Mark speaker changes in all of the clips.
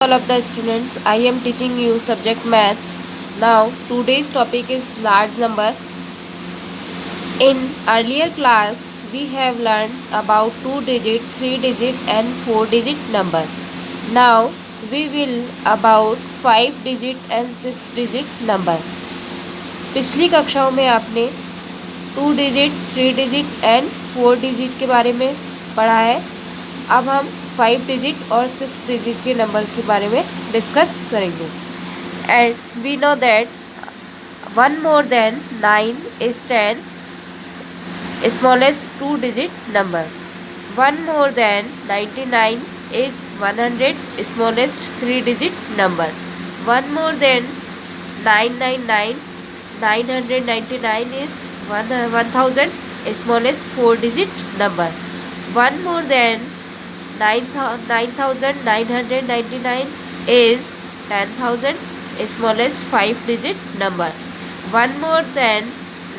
Speaker 1: All of the students, I am teaching you subject maths. Now today's topic is large number. In earlier class we have learned about 2 digit, 3 digit and 4 digit number. Now we will about 5 digit and 6 digit number. पिछली कक्षाओं में आपने 2 digit, 3 digit and 4 digit के बारे में पढ़ा है. अब हम 5 डिजिट और 6 डिजिट के नंबर के बारे में डिस्कस करेंगे. And we know that 1 more than 9 is 10, smallest 2 digit number. 1 more than 99 is 100, smallest 3 digit number. 1 more than 999, 999 is 1000, smallest 4 digit number. 1 more than 9999 is 10,000, smallest 5 digit number. 1 more than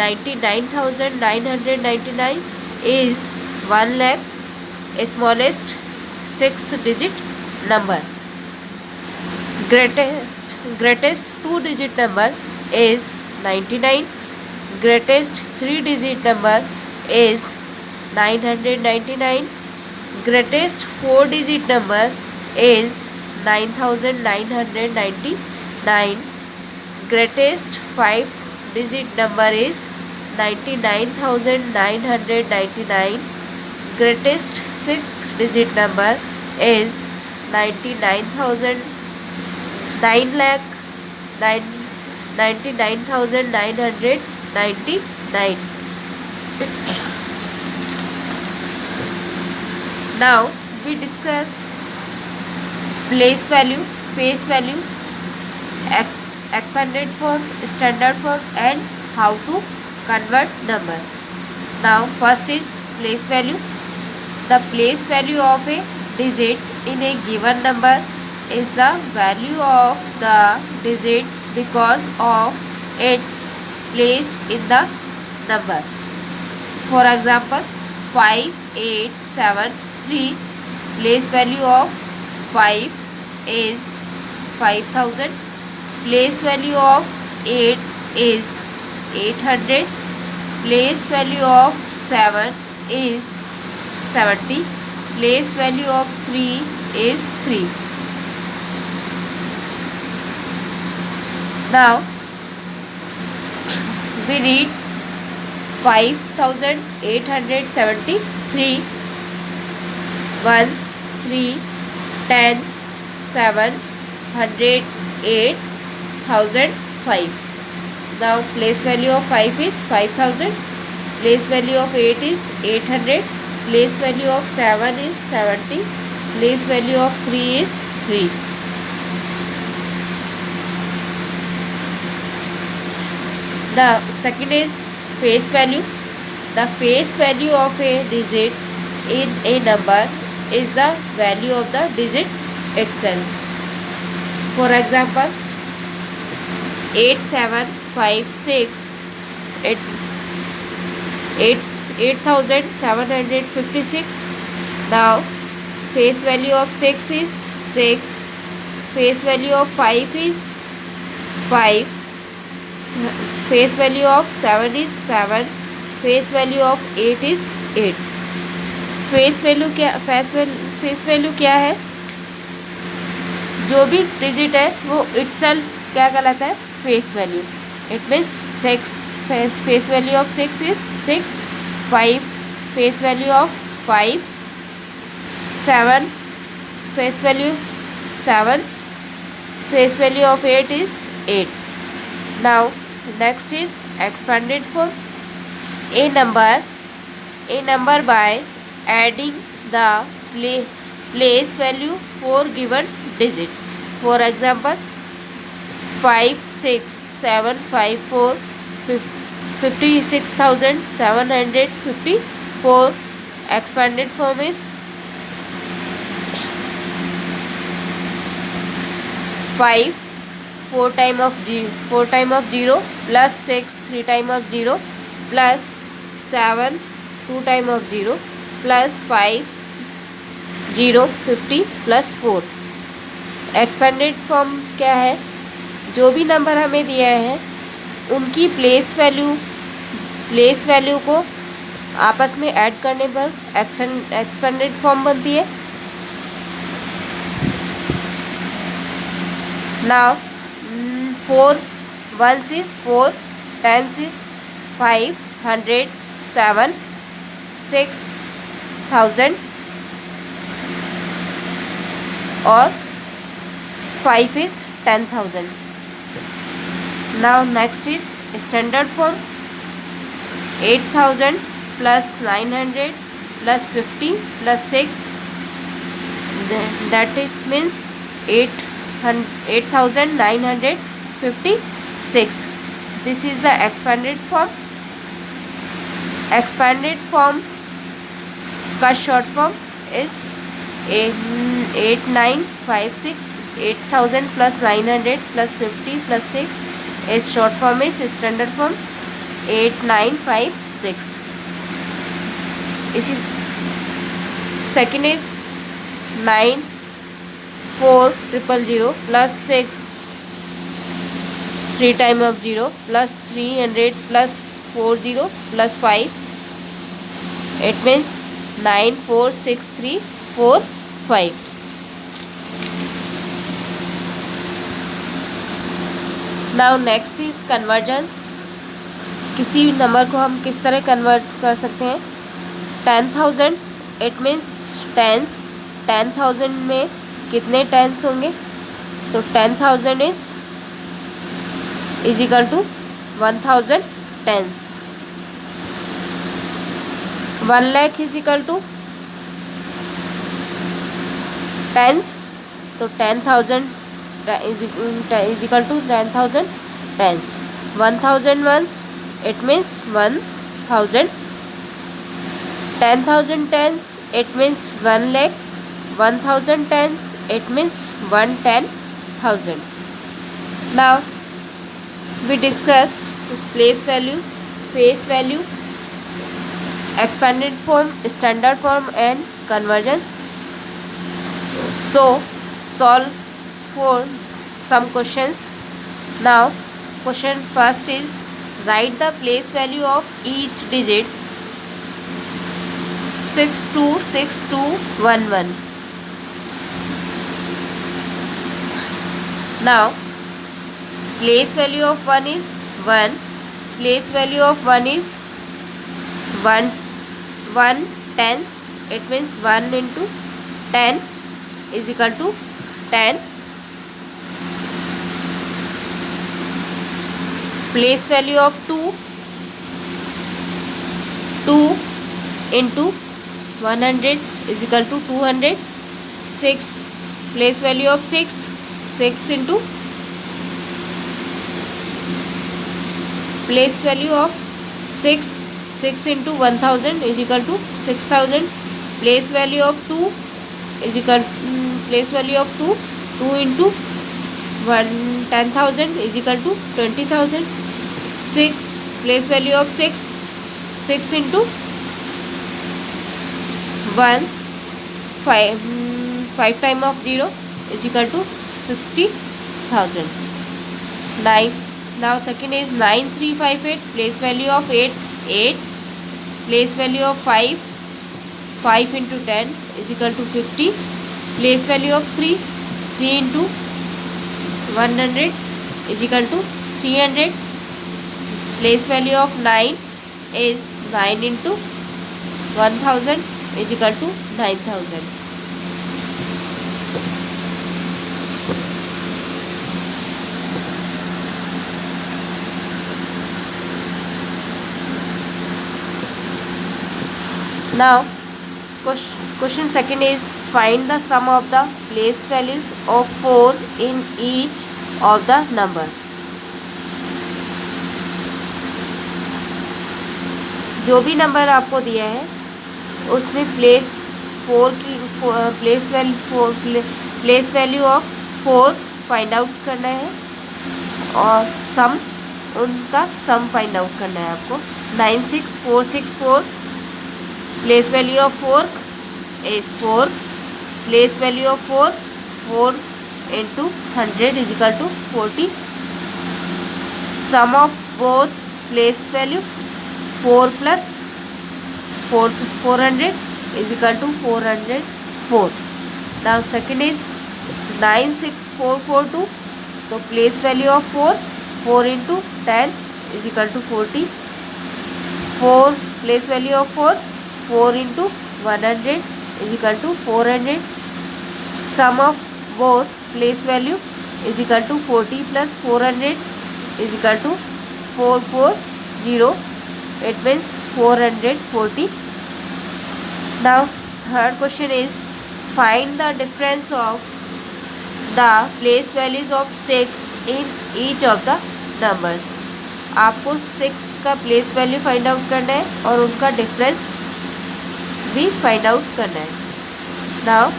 Speaker 1: 99,999 is 1 lakh, smallest 6 digit number. Greatest 2 digit number is 99. Greatest 3 digit number is 999. Greatest 4 digit number is 9999. Greatest 5 digit number is 99,999. Greatest 6 digit number is 99,000, 9 lakh 99,999. Now we discuss place value, face value, expanded form, standard form and how to convert number. Now first is place value. The place value of a digit in a given number is the value of the digit because of its place in the number. For example, 5873, place value of 5 is 5000. Place value of 8 is 800. Place value of 7 is 70. Place value of 3 is 3. Now we read 5873 ones, 3, 10, 7, 100, 8, 1005. Now place value of 5 is 5000. Place value of 8 is 800. Place value of 7 is 70. Place value of 3 is 3. The second is face value. The face value of a digit in a number is the value of the digit itself. For example, 8756, 8756. Now face value of 6 is 6. Face value of 5 is 5. Face value of 7 is 7. Face value of 8 is 8. Face value क्या है? जो भी digit है वो itself क्या कहलाता है? Face value. It means 6. Face value of 6 is 6. 5 face value of 5. 7 face value 7. Face value of 8 is 8. Now next is expanded form. A number by adding the place value for given digit. For example, 56754, 56,754. Expanded form is 5 4 time of 0 plus 6 3 time of 0 plus 7 2 time of 0 plus 5 0 50 plus 4. Expanded form क्या है? जो भी number हमें दिया है उनकी place value को आपस में ऐड करने पर एक्सपेंडेड फॉर्म बनती है। Now 4 1s is 4, 10s is 5, 100 7, 6,000 और 5 is 10,000. Now next is standard form. 8,000 plus 900 plus 50 plus 6, that is means 8,956. This is the expanded form. Expanded form का short form is 8956. 8,000 plus 900 plus 50 plus 6 is short form is standard form 8956. इसी second is 9,4,000 plus 6 3 time of 0 plus 300 plus 40 plus 5, it means 9,4,6,3,4,5. Now next is convergence. किसी number को हम किस तरह convert कर सकते हैं? 10,000 इट मीन्स टेंस. 10,000 में कितने टेंस होंगे? तो 10,000 is equal to 1,000 tens. 1 lakh is equal to tens, तो 10,000 is equal to 10,000 tens. 1,000 ones, it means 1,000. 10,000 tens, it means 1 lakh. 1,000 tens, it means 110,000. Now we discuss place value, face value, expanded form, standard form and conversion. So solve for some questions. Now question first is write the place value of each digit 626211. Now place value of 1 is 1. Place value of 1 is 1 tens. It means 1 into 10 is equal to 10. Place value of 2 into 100 is equal to 200. 6 place value of 6 into place value of 6 into 1,000 is equal to 6,000. Place value of 2 is equal place value of 2 into 10,000 is equal to 20,000. 6 place value of 6 into 1 5 time of 0 is equal to 60,000. 9. Now second is 9358. Place value of 8 place value of 5 into 10 is equal to 50. Place value of 3 into 100 is equal to 300. Place value of 9 is 9 into 1,000 is equal to 9,000. Now question second is find the sum of the place values of 4 in each of the number. जो भी number आपको दिया है उसमें place value of 4 find out करना है और उनका सम फाइंड आउट करना है आपको. 96464 place value of 4 is 4. Place value of 4 into 100 is equal to 40. Sum of both place value 4 plus 400 is equal to 404. Now second is 96442. So place value of 4 into 10 is equal to 40. 4 place value of 4 into 100 is equal to 400. Sum of both place value is equal to 40 plus 400 is equal to 440. It means 440. Now third question is find the difference of the place values of 6 in each of the numbers. आपको 6 का place value find out करना है और उनका difference भी find out करना है. Now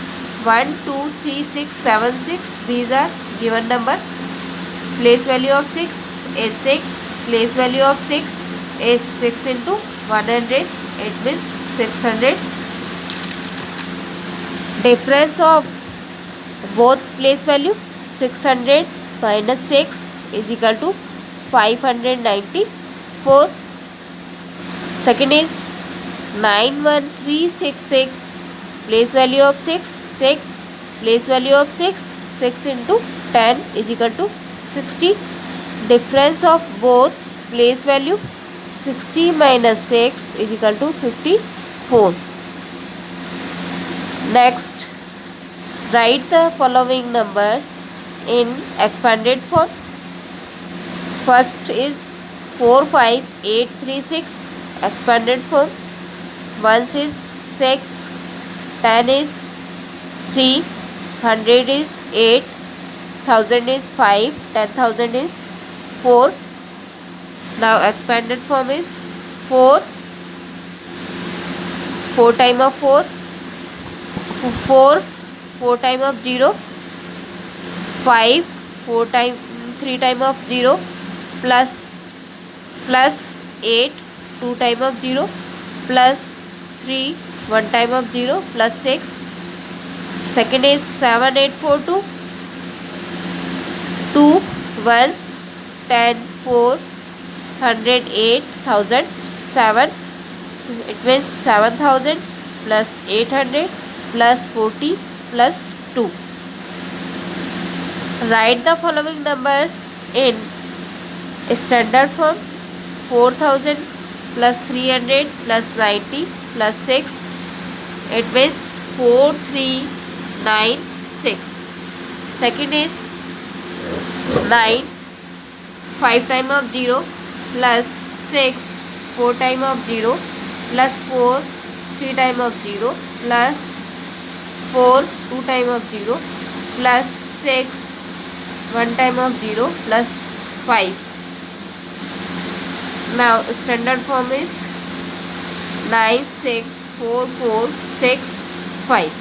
Speaker 1: 1 2 3 6 7 6 these are given number. Place value of 6 is 6. Place value of 6 is 6 into 100. It means 600. Difference of both place value 600 minus 6 is equal to 594. Second is 91366. Place value of 6 6. Place value of 6 into 10 is equal to 60. Difference of both place value 60 minus 6 is equal to 54. Next, write the following numbers in expanded form. First is 45836 expanded form. 1 is 6, 10 is 3, 100 is 8, 1000 is 5, 10,000 is 4. Now expanded form is 4 time of 4, 4 time of 0, 5 3 time of 0, plus 8 2 time of 0, plus 3 1 time of 0, plus 6. Second is 7842. 2 ones, 10 4 100 8,000 7. It means 7,000 plus 800 plus 40 plus 2. Write the following numbers in standard form. 4,000 plus 300 plus 90 plus 6. It means 4396. Second is 9 5 time of 0 plus 6 4 time of 0 plus 4 3 time of 0 plus 4 2 time of 0 plus 6 1 time of 0 plus 5. Now standard form is 9 6 4 4 6 5.